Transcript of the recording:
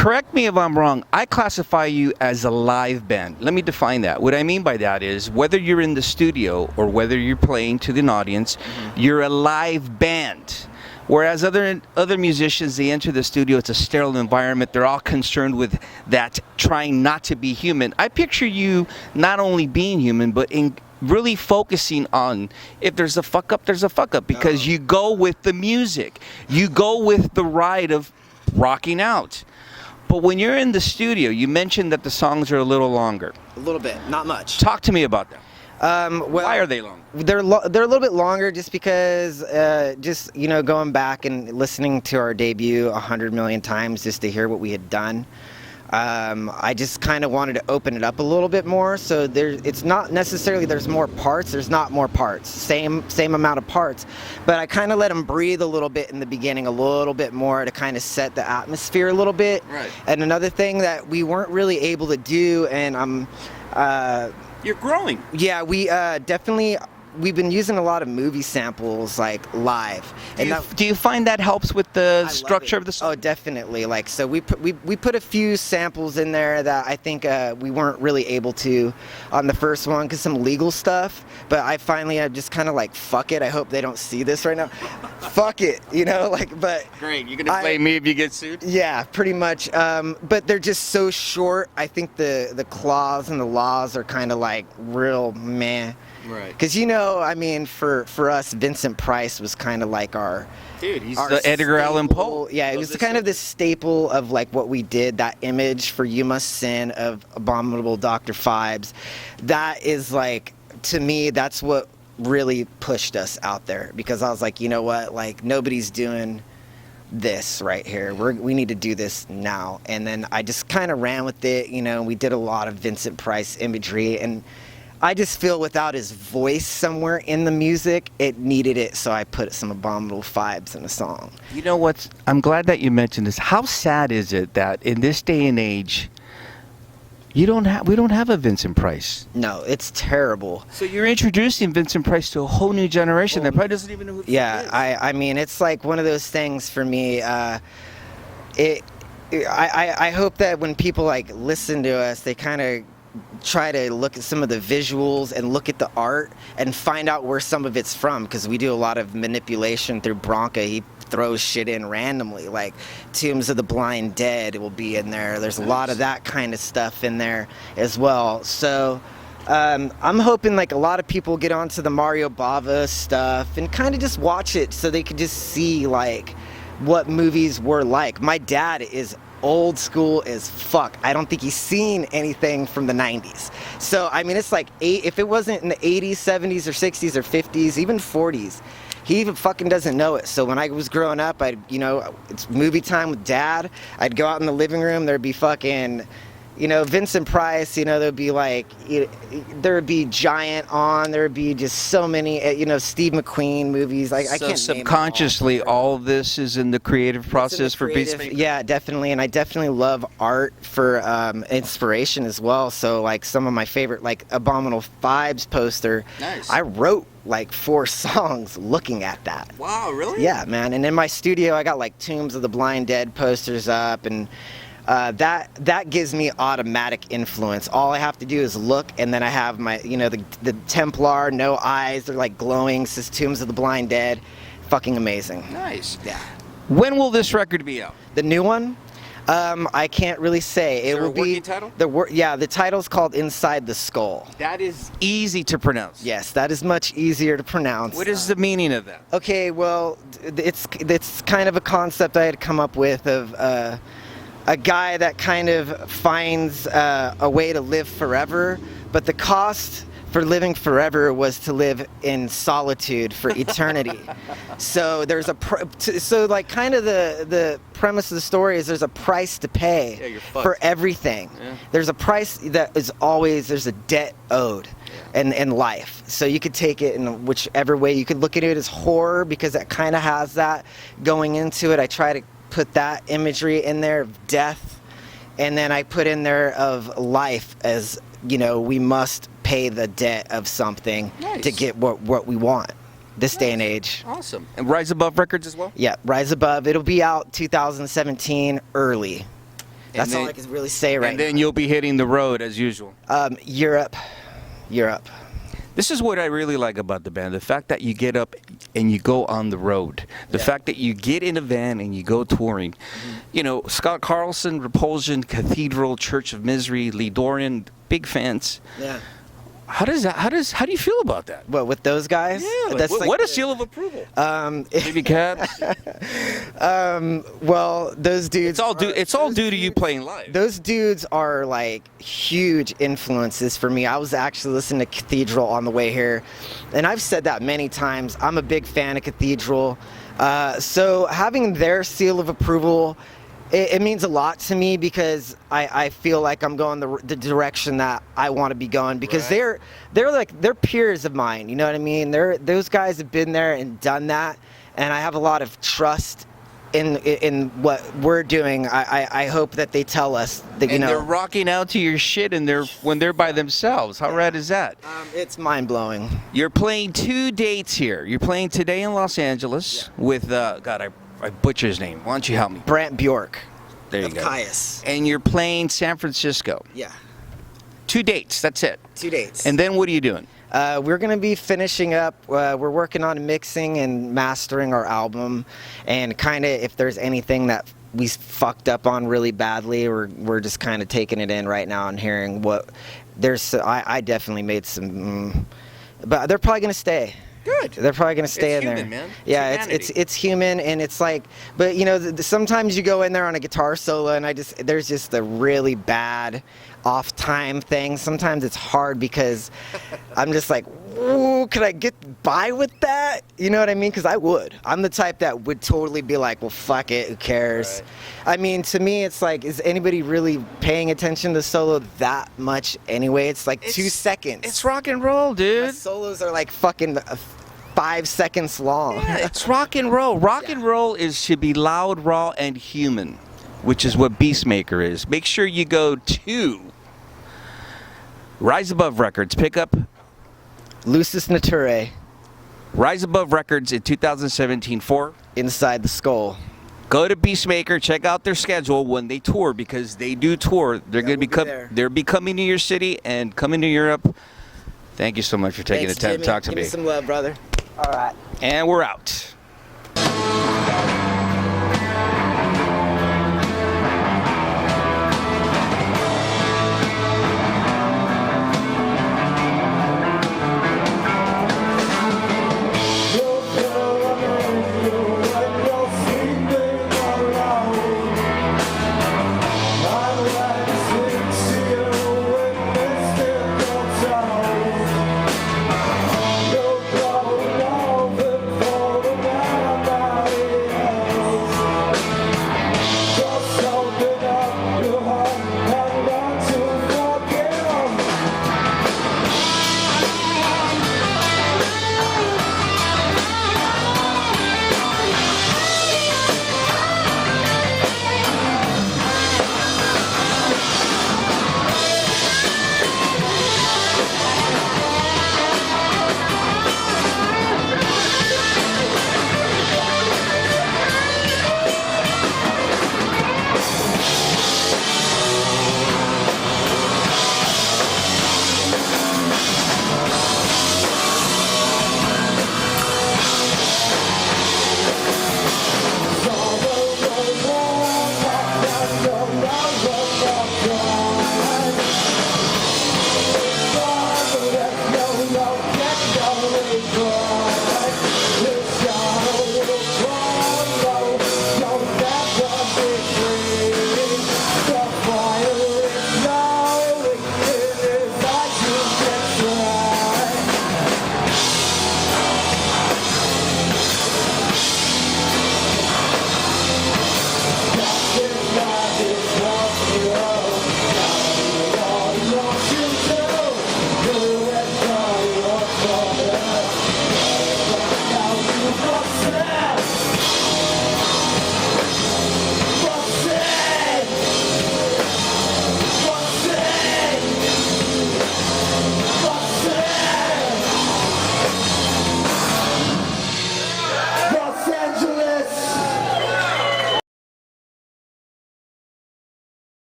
correct me if I'm wrong, I classify you as a live band. Let me define that. What I mean by that is whether you're in the studio or whether you're playing to an audience, you're a live band. Whereas other musicians, they enter the studio, it's a sterile environment. They're all concerned with that, trying not to be human. I picture you not only being human, but in really focusing on if there's a fuck up, there's a fuck up, because you go with the music. You go with the ride of rocking out. But when you're in the studio, you mentioned that the songs are a little longer. A little bit, not much. Talk to me about that. Well, why are they long? They're a little bit longer just because, going back and listening to our debut 100 million times just to hear what we had done. I just kind of wanted to open it up a little bit more. So it's not necessarily there's more parts. There's not more parts. Same amount of parts. But I kind of let them breathe a little bit in the beginning, a little bit more to kind of set the atmosphere a little bit. Right. And another thing that we weren't really able to do, and You're growing. yeah, we definitely. We've been using a lot of movie samples like live. Do you find that helps with the I structure love of the it. song? Oh, definitely. Like, so we put a few samples in there that I think we weren't really able to on the first one because some legal stuff. But I'm just kind of like, fuck it. I hope they don't see this right now. Fuck it, But Great. You're gonna blame me if you get sued? yeah, pretty much. But they're just so short. I think the clause and the laws are kind of like real meh. Right. Because for us, Vincent Price was kind of like our Dude, he's our the Edgar Allan staple. Poe. Yeah, it was kind of this staple of like what we did. That image for "You Must Sin" of Abominable Dr. Phibes. That is like, to me, that's what really pushed us out there, because I was like, you know what, like nobody's doing this right here. We need to do this now. And then I just kind of ran with it. We did a lot of Vincent Price imagery, and I just feel without his voice somewhere in the music, it needed it, so I put some Abominable Phibes in the song. You know what? I'm glad that you mentioned this. How sad is it that in this day and age, we don't have a Vincent Price? No, it's terrible. So you're introducing Vincent Price to a whole new generation that probably doesn't even know who the fuck is. I mean, it's like one of those things for me. I hope that when people like listen to us, they kind of try to look at some of the visuals and look at the art and find out where some of it's from, because we do a lot of manipulation through Bronca. He throws shit in randomly, like Tombs of the Blind Dead will be in there. There's a lot of that kind of stuff in there as well. So I'm hoping like a lot of people get onto the Mario Bava stuff and kind of just watch it so they could just see like what movies were like. My dad is old school as fuck. I don't think he's seen anything from the 90s. So, I mean, it's like, if it wasn't in the 80s, 70s, or 60s, or 50s, even 40s, he even fucking doesn't know it. So when I was growing up, it's movie time with Dad. I'd go out in the living room, there'd be fucking, Vincent Price, there'd be like, there'd be Giant on, there'd be just so many, Steve McQueen movies. Like, I can't name subconsciously, all of this is in the creative process for Beastmaker? Yeah, definitely. And I definitely love art for inspiration as well. So, like, some of my favorite, like, Abominable Phibes poster, nice. I wrote like 4 songs looking at that. Wow, really? Yeah, man. And in my studio, I got like Tombs of the Blind Dead posters up, and that gives me automatic influence. All I have to do is look, and then I have my, the Templar, no eyes, they're like glowing, says Tombs of the Blind Dead. Fucking amazing. Nice. Yeah. When will this record be out? The new one? I can't really say. Is there a working title? The title's called Inside the Skull. That is easy to pronounce. Yes, that is much easier to pronounce. What is the meaning of that? Okay, well, it's kind of a concept I had come up with of a guy that kind of finds a way to live forever, but the cost for living forever was to live in solitude for eternity. So there's kind of the premise of the story is there's a price to pay for everything. Yeah. There's a price that is always, there's a debt owed in life. So you could take it in whichever way. You could look at it as horror, because it kind of has that going into it. I try to put that imagery in there of death, and then I put in there of life as, we must pay the debt of something to get what we want this day and age. Awesome. And Rise Above Records as well? Yeah, Rise Above. It'll be out 2017 early. That's all I can really say right now. And then now. you'll be hitting the road as usual. Europe. This is what I really like about the band. The fact that you get up and you go on the road. The fact that you get in a van and you go touring. You know, Scott Carlson, Repulsion, Cathedral, Church of Misery, Lee Dorian, big fans. Yeah. How do you feel about that? What, with those guys? Yeah, That's what a seal of approval. Maybe cats. Well, those dudes. It's all due to you playing live. Those dudes are like huge influences for me. I was actually listening to Cathedral on the way here, and I've said that many times. I'm a big fan of Cathedral. So having their seal of approval, it means a lot to me because I feel like I'm going the direction that I want to be going because they're peers of mine. You know what I mean? Those guys have been there and done that, and I have a lot of trust in what we're doing. I hope that they tell us that they're rocking out to your shit when they're by themselves. How rad is that? It's mind blowing. You're playing 2 dates here. You're playing today in Los Angeles with I butcher his name. Why don't you help me? Brant Bjork. There you go. Caius. And you're playing San Francisco. Yeah. 2 dates. That's it. 2 dates. And then what are you doing? We're going to be finishing up. We're working on mixing and mastering our album. And kind of if there's anything that we fucked up on really badly, we're just kind of taking it in right now and hearing what there's. I definitely made some. But they're probably going to stay. Good. They're probably going to stay in human, there. Man. Yeah, it's human, and it's like, but you know, sometimes you go in there on a guitar solo, and there's just a really bad off time thing. Sometimes it's hard because I'm just like, ooh, could I get by with that? You know what I mean? Because I would. I'm the type that would totally be like, well, fuck it, who cares? Right. I mean, to me, it's like, is anybody really paying attention to solo that much anyway? It's like 2 seconds. It's rock and roll, dude. My solos are like fucking 5 seconds long. Yeah, it's rock and roll. Rock and roll should be loud, raw, and human, which is what Beastmaker is. Make sure you go to Rise Above Records. Pick up Lucis Naturae. Rise Above Records in 2017 for Inside the Skull. Go to Beastmaker, check out their schedule when they tour, because they do tour. They're going to be coming to your city and coming to Europe. Thank you so much for taking the time to talk to me. Give me some love, brother. All right. And we're out.